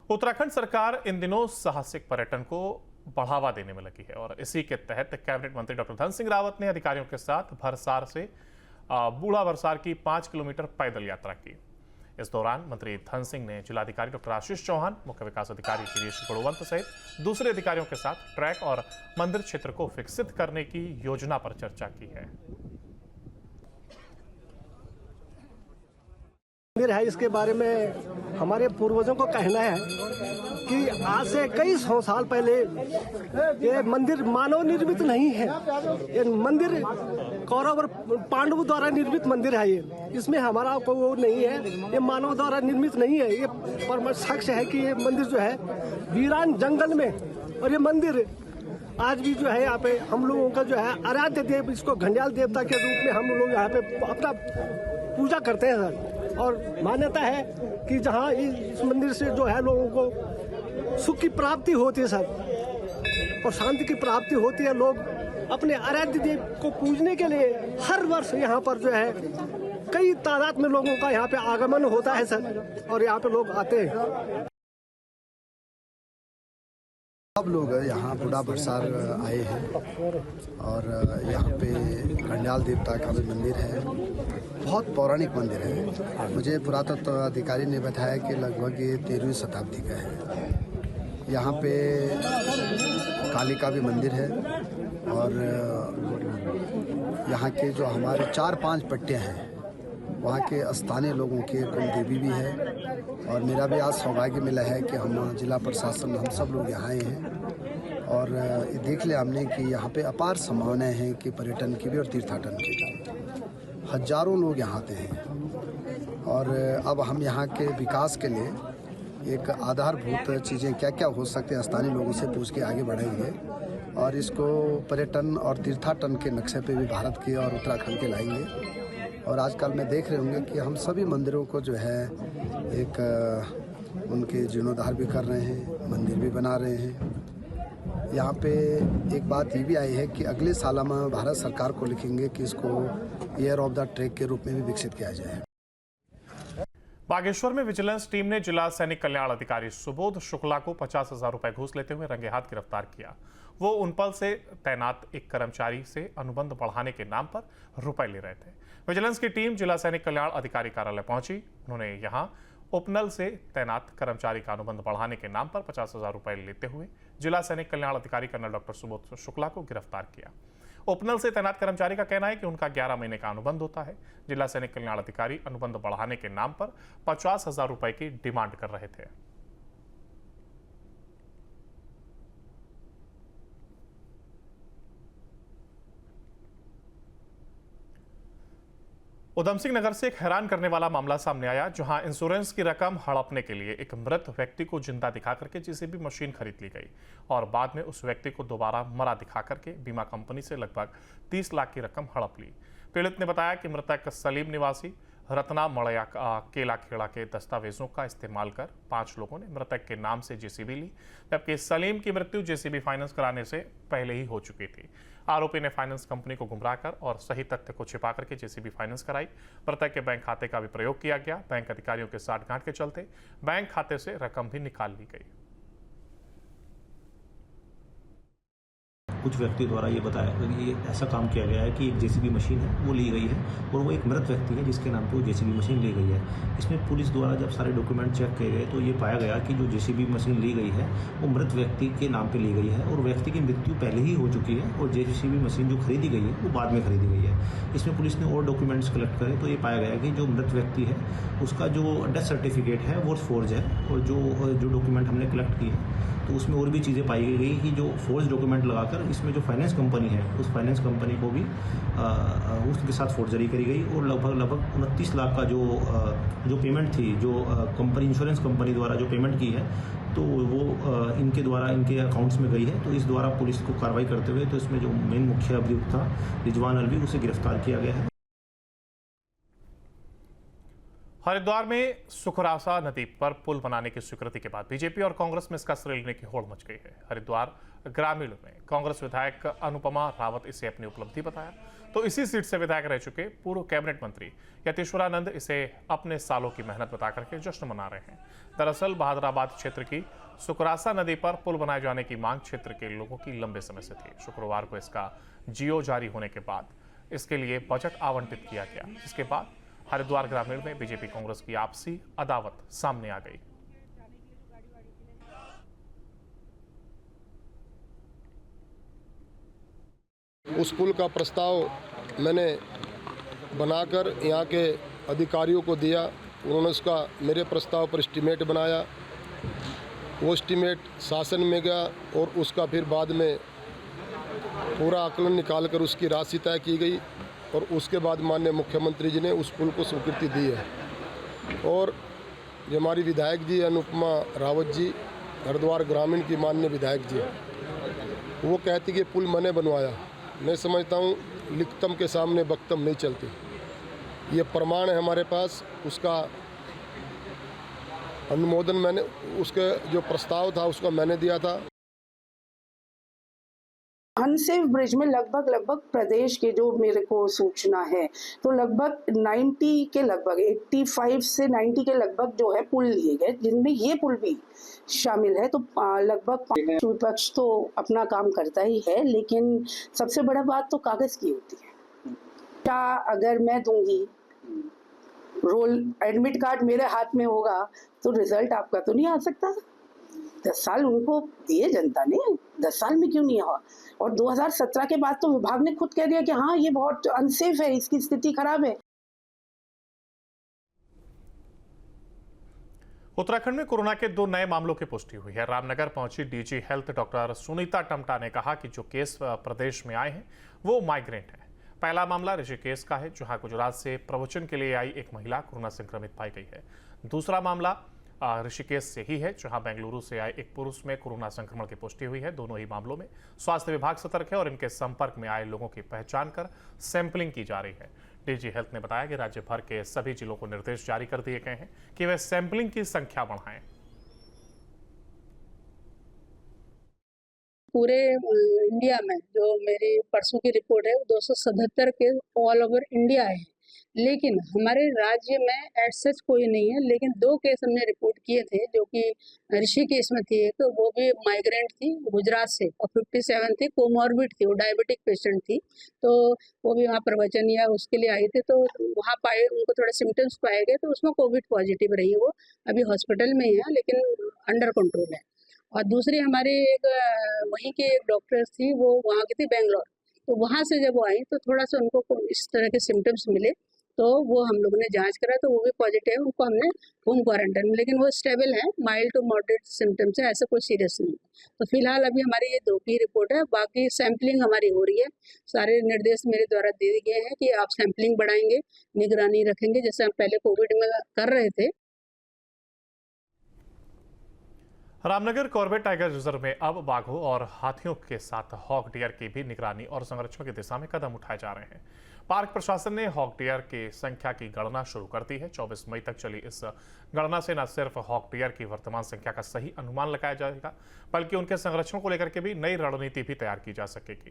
उत्तराखंड सरकार इन दिनों साहसिक पर्यटन को बढ़ावा देने में लगी है और इसी के तहत कैबिनेट मंत्री डॉक्टर धन सिंह रावत ने अधिकारियों के साथ भरसार से बूढ़ा भरसार की 5 किलोमीटर पैदल यात्रा की। इस दौरान मंत्री धन सिंह ने जिलाधिकारी डॉक्टर आशीष चौहान, मुख्य विकास अधिकारी गिरीश गुणवंत सहित दूसरे अधिकारियों के साथ ट्रैक और मंदिर क्षेत्र को विकसित करने की योजना पर चर्चा की है। मंदिर है, इसके बारे में हमारे पूर्वजों को कहना है कि आज से कई 100 साल पहले ये मंदिर मानव निर्मित नहीं है। ये मंदिर कौरव और पांडवों द्वारा निर्मित मंदिर है। ये इसमें हमारा कोई वो नहीं है, ये मानव द्वारा निर्मित नहीं है। ये पर साक्ष्य है कि ये मंदिर जो है वीरान जंगल में, और ये मंदिर आज भी जो है यहाँ पे हम लोगों का जो है आराध्य देव, इसको घंडियाल देवता के रूप में हम लोग यहाँ पे अपना पूजा करते हैं सर। और मान्यता है कि जहाँ इस मंदिर से जो है लोगों को सुख की प्राप्ति होती है सर, और शांति की प्राप्ति होती है। लोग अपने आराध्य देव को पूजने के लिए हर वर्ष यहाँ पर जो है कई तादाद में लोगों का यहाँ पे आगमन होता है सर, और यहाँ पे लोग आते हैं। सब लोग यहाँ बूढ़ा भरसार आए हैं और यहाँ पे घंडियाल देवता का भी मंदिर है। बहुत पौराणिक मंदिर है। मुझे पुरातत्व अधिकारी ने बताया कि लगभग ये 13वीं शताब्दी का है। यहाँ पे काली का भी मंदिर है और यहाँ के जो हमारे 4-5 पट्टियाँ हैं वहाँ के स्थानीय लोगों के कुल देवी भी है। और मेरा भी आज सौभाग्य मिला है कि हम जिला प्रशासन हम सब लोग यहाँ आए हैं और ये देख लिया हमने कि यहाँ पे अपार संभावनाएं हैं कि पर्यटन की भी और तीर्थाटन की भी। हजारों लोग यहाँ आते हैं और अब हम यहाँ के विकास के लिए एक आधारभूत चीज़ें क्या क्या हो सकते हैं स्थानीय लोगों से पूछ के आगे बढ़ेंगे और इसको पर्यटन और तीर्थाटन के नक्शे पे भी भारत के और उत्तराखंड के लाएंगे। और आजकल में देख रहे होंगे कि हम सभी मंदिरों को जो है एक उनके जीर्णोद्धार भी कर रहे हैं, मंदिर भी बना रहे हैं। यहाँ पे एक बात ये भी आई है कि अगले साल हम भारत सरकार को लिखेंगे कि इसको ईयर ऑफ द ट्रैक के रूप में भी विकसित किया जाए। बागेश्वर में विजिलेंस टीम ने जिला सैनिक कल्याण अधिकारी सुबोध शुक्ला को 50,000 रुपए घूस लेते हुए रंगे हाथ गिरफ्तार किया। वो उनपल से तैनात एक कर्मचारी से अनुबंध बढ़ाने के नाम पर रुपए ले रहे थे। विजिलेंस की टीम जिला सैनिक कल्याण अधिकारी कार्यालय पहुंची। उन्होंने यहां उपनल से तैनात कर्मचारी का अनुबंध बढ़ाने के नाम पर 50,000 रुपए लेते हुए जिला सैनिक कल्याण अधिकारी कर्नल डॉक्टर सुबोध शुक्ला को गिरफ्तार किया। उपनल से तैनात कर्मचारी का कहना है कि उनका 11 महीने का अनुबंध होता है। जिला सैनिक कल्याण अधिकारी अनुबंध बढ़ाने के नाम पर 50,000 रुपए की डिमांड कर रहे थे। उधम सिंह नगर से एक हैरान करने वाला मामला सामने आया, जहां इंश्योरेंस की रकम हड़पने के लिए एक मृत व्यक्ति को जिंदा दिखा करके जेसीबी मशीन खरीद ली गई और बाद में उस व्यक्ति को दोबारा मरा दिखा करके बीमा कंपनी से लगभग 30 लाख की रकम हड़प ली। पीड़ित ने बताया कि मृतक सलीम निवासी रत्ना मड़या केला खेड़ा के दस्तावेजों का इस्तेमाल कर 5 लोगों ने मृतक के नाम से जेसीबी ली, जबकि सलीम की मृत्यु जेसीबी फाइनेंस कराने से पहले ही हो चुकी थी। आरोपी ने फाइनेंस कंपनी को गुमराह कर और सही तथ्य को छिपा करके जेसीबी फाइनेंस कराई। मृतक के बैंक खाते का भी प्रयोग किया गया। बैंक अधिकारियों के साठगांठ के चलते बैंक खाते से रकम भी निकाल ली गई। कुछ व्यक्ति द्वारा ये बताया ये ऐसा काम किया गया है कि एक जेसीबी मशीन है वो ली गई है और वो एक मृत व्यक्ति है जिसके नाम पे वो जेसीबी मशीन ली गई है। इसमें पुलिस द्वारा जब सारे डॉक्यूमेंट चेक किए गए तो ये पाया गया कि जो जेसीबी मशीन ली गई है वो मृत व्यक्ति के नाम पे ली गई है और व्यक्ति की मृत्यु पहले ही हो चुकी है और जेसीबी मशीन जो खरीदी गई है वो बाद में खरीदी गई है। इसमें पुलिस ने और डॉक्यूमेंट्स कलेक्ट करे तो ये पाया गया कि जो मृत व्यक्ति है उसका जो डेथ सर्टिफिकेट है वो फोर्ज है और जो डॉक्यूमेंट हमने कलेक्ट किए तो उसमें और भी चीज़ें पाई गई कि जो फोर्ज डॉक्यूमेंट लगाकर इसमें जो फाइनेंस कंपनी है उस फाइनेंस कंपनी को भी उसके साथ फोर्जरी करी गई और लगभग 29 लाख का जो पेमेंट थी जो कंपनी इंश्योरेंस कंपनी द्वारा जो पेमेंट की है तो वो इनके द्वारा इनके अकाउंट्स में गई है। तो इस द्वारा पुलिस को कार्रवाई करते हुए तो इसमें जो मेन मुख्य अभियुक्त था रिजवान अलवी उसे गिरफ्तार किया गया है। हरिद्वार में सुखरासा नदी पर पुल बनाने की स्वीकृति के बाद बीजेपी और कांग्रेस में इसका श्रेय लेने की होड़ मच गई है। हरिद्वार ग्रामीण में कांग्रेस विधायक अनुपमा रावत इसे अपनी उपलब्धि बताया, तो इसी सीट से विधायक रह चुके पूर्व कैबिनेट मंत्री यतीश्वरानंद इसे अपने सालों की मेहनत बता करके जश्न मना रहे हैं। दरअसल बहादुराबाद क्षेत्र की सुखरासा नदी पर पुल बनाए जाने की मांग क्षेत्र के लोगों की लंबे समय से थी। शुक्रवार को इसका जीओ जारी होने के बाद इसके लिए बजट आवंटित किया गया, जिसके बाद हरिद्वार ग्रामीण में बीजेपी कांग्रेस की आपसी अदावत सामने आ गई। उस पुल का प्रस्ताव मैंने बनाकर यहाँ के अधिकारियों को दिया। उन्होंने उसका मेरे प्रस्ताव पर एस्टीमेट बनाया। वो एस्टीमेट शासन में गया और उसका फिर बाद में पूरा आकलन निकालकर उसकी राशि तय की गई और उसके बाद माननीय मुख्यमंत्री जी ने उस पुल को स्वीकृति दी है। और जो हमारी विधायक जी अनुपमा रावत जी, हरिद्वार ग्रामीण की माननीय विधायक जी, वो कहती कि पुल मैंने बनवाया। मैं समझता हूँ लिखतम के सामने बख्तम नहीं चलती। ये प्रमाण है हमारे पास, उसका अनुमोदन मैंने, उसके जो प्रस्ताव था उसका मैंने दिया था। अनसेफ ब्रिज में लगभग प्रदेश के जो मेरे को सूचना है तो लगभग 90 के लगभग 85 से 90 के लगभग जो है पुल लिए गए, जिनमें ये पुल भी शामिल है। तो लगभग विपक्ष तो अपना काम करता ही है, लेकिन सबसे बड़ा बात तो कागज की होती है। क्या अगर मैं दूंगी रोल एडमिट कार्ड मेरे हाथ में होगा तो रिजल्ट आपका तो नहीं आ सकता। 10 साल उनको दिए जनता ने, 10 साल में क्यों नहीं हुआ? और 2017 के बाद तो विभाग ने खुद कह दिया कि हाँ ये बहुत अनसेफ है, इसकी स्थिति खराब है। उत्तराखंड में कोरोना के 2 नए मामलों की पुष्टि हुई है। रामनगर पहुंची DG health doctor Sunita Tamta ने कहा कि जो केस प्रदेश में आए हैं वो माइग्रेंट है। पहला मामला ऋषिकेश का है, जहां गुजरात से प्रवचन के लिए आई एक महिला कोरोना संक्रमित पाई गई है। दूसरा मामला ऋषिकेश से ही है, जहां बेंगलुरु से आए एक पुरुष में कोरोना संक्रमण की पुष्टि हुई है। दोनों ही मामलों में स्वास्थ्य विभाग सतर्क है और इनके संपर्क में आए लोगों की पहचान कर सैंपलिंग की जा रही है। डीजी हेल्थ ने बताया कि राज्य भर के सभी जिलों को निर्देश जारी कर दिए गए हैं कि वे सैंपलिंग की संख्या बढ़ाएं। पूरे इंडिया में जो मेरी परसों की रिपोर्ट है 277 के ऑल ओवर इंडिया है, लेकिन हमारे राज्य में एज सच कोई नहीं है। लेकिन 2 केस हमने रिपोर्ट किए थे, जो कि ऋषिकेश में थी एक, वो भी माइग्रेंट थी गुजरात से, और 57 थी, कोमॉर्बिड थी, वो डायबिटिक पेशेंट थी। तो वो भी वहाँ प्रवचन या उसके लिए आई थी, तो वहाँ पाए उनको थोड़े सिम्टम्स पाए गए, तो उसमें कोविड पॉजिटिव रही। वो अभी हॉस्पिटल में ही है, लेकिन अंडर कंट्रोल है। और दूसरी हमारी एक वहीं की एक डॉक्टर थी, वो वहाँ की थी बेंगलोर, तो वहाँ से जब वो आई तो थोड़ा सा उनको इस तरह के सिम्टम्स मिले, तो वो हम लोगों ने जांच करा तो वो भी पॉजिटिव है। उनको हमने होम क्वारंटाइन में, लेकिन वो स्टेबल है, माइल्ड टू मॉडरेट सिम्टम्स है, ऐसा कोई सीरियस नहीं। तो फिलहाल अभी हमारी ये 2 की रिपोर्ट है, बाकी सैंपलिंग हमारी हो रही है। सारे निर्देश मेरे द्वारा दे दिए गए हैं कि आप सैंपलिंग बढ़ाएंगे, निगरानी रखेंगे, जैसे हम पहले कोविड में कर रहे थे। रामनगर कॉर्बेट टाइगर रिजर्व में अब बाघों और हाथियों के साथ हॉक डियर की भी निगरानी और संरक्षण की दिशा में कदम उठाए जा रहे हैं। पार्क प्रशासन ने हॉक डियर की संख्या की गणना शुरू कर दी है। 24 मई तक चली इस गणना से न सिर्फ हॉक डियर की वर्तमान संख्या का सही अनुमान लगाया जाएगा, बल्कि उनके संरक्षण को लेकर के भी नई रणनीति भी तैयार की जा सकेगी।